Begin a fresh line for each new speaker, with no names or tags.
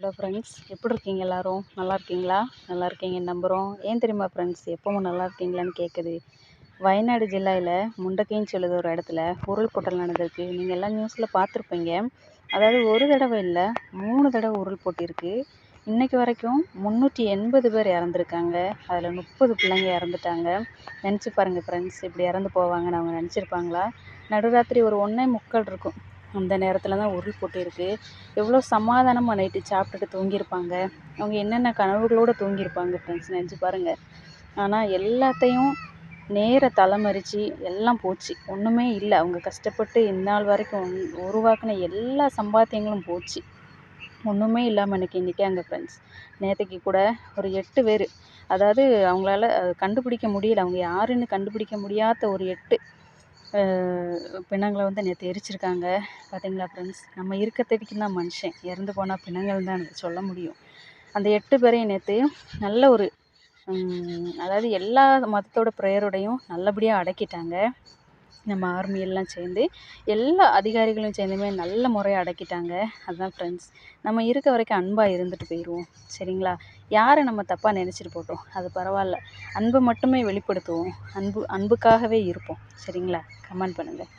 Hello friends, எப்படி இருக்கீங்க எல்லாரும்? நல்லா இருக்கீங்களா? நல்லா இருக்கீங்கன்னு நம்புகிறோம். ஏன் தெரியுமா ஃப்ரெண்ட்ஸ், எப்பவும் நல்லா இருக்கீங்களான்னு கேட்குது. வயநாடு ஜில்லாவில் முண்டக்கைன்னு சொல்லுது ஒரு இடத்துல உருள் பொட்டல் நடந்திருக்கு. நீங்கள் எல்லாம் நியூஸில் பார்த்துருப்பீங்க. அதாவது ஒரு தடவை இல்லை, 3 தடவை உருள் பொட்டியிருக்கு. இன்றைக்கு வரைக்கும் 380 பேர் இறந்துருக்காங்க. அதில் 30 பிள்ளைங்க இறந்துட்டாங்க. நினச்சி பாருங்கள் ஃப்ரெண்ட்ஸ், இப்படி இறந்து போவாங்கன்னு அவங்க நினச்சிருப்பாங்களா? நடுராத்திரி ஒரு 1:45 இருக்கும். அந்த நேரத்தில் தான் உருள் பொட்டியிருக்கு. எவ்வளோ சமாதானமாக நைட்டு சாப்பிட்டுட்டு தூங்கியிருப்பாங்க. அவங்க என்னென்ன கனவுகளோடு தூங்கியிருப்பாங்க ஃப்ரெண்ட்ஸ், நினச்சி பாருங்கள். ஆனால் எல்லாத்தையும் நேர தலைமறித்து எல்லாம் போச்சு. ஒன்றுமே இல்லை. அவங்க கஷ்டப்பட்டு இந்நாள் வரைக்கும் உருவாக்கின எல்லா சம்பாத்தியங்களும் போச்சு. ஒன்றுமே இல்லாமல் இன்றைக்கி நிற்காங்க ஃப்ரெண்ட்ஸ். நேற்றுக்கு கூட ஒரு 8 பேர், அதாவது அவங்களால கண்டுபிடிக்க முடியல, அவங்க யாருன்னு கண்டுபிடிக்க முடியாத ஒரு 8 பிணங்களை வந்து நேற்று எரிச்சிருக்காங்க. பார்த்தீங்களா ஃப்ரெண்ட்ஸ், நம்ம இருக்கத்தடிக்கு தான் மனுஷன், இறந்து போனால் பிணங்கள் தான் சொல்ல முடியும். அந்த 8 பேரையும் நேற்று நல்ல ஒரு அதாவது எல்லா மதத்தோட ப்ரேயரோடையும் நல்லபடியாக அடக்கிட்டாங்க. நம்ம ஆர்மியெல்லாம் சேர்ந்து எல்லா அதிகாரிகளும் சேர்ந்துமே நல்ல முறையாக அடக்கிட்டாங்க. அதுதான் ஃப்ரெண்ட்ஸ், நம்ம இருக்க வரைக்கும் அன்பாக இருந்துட்டு போயிடுவோம். சரிங்களா? யாரை நம்ம தப்பாக நினச்சிட்டு போட்டோம், அது பரவாயில்ல. அன்பை மட்டுமே வெளிப்படுத்துவோம். அன்புக்காகவே இருப்போம். சரிங்களா? கமெண்ட் பண்ணுங்கள்.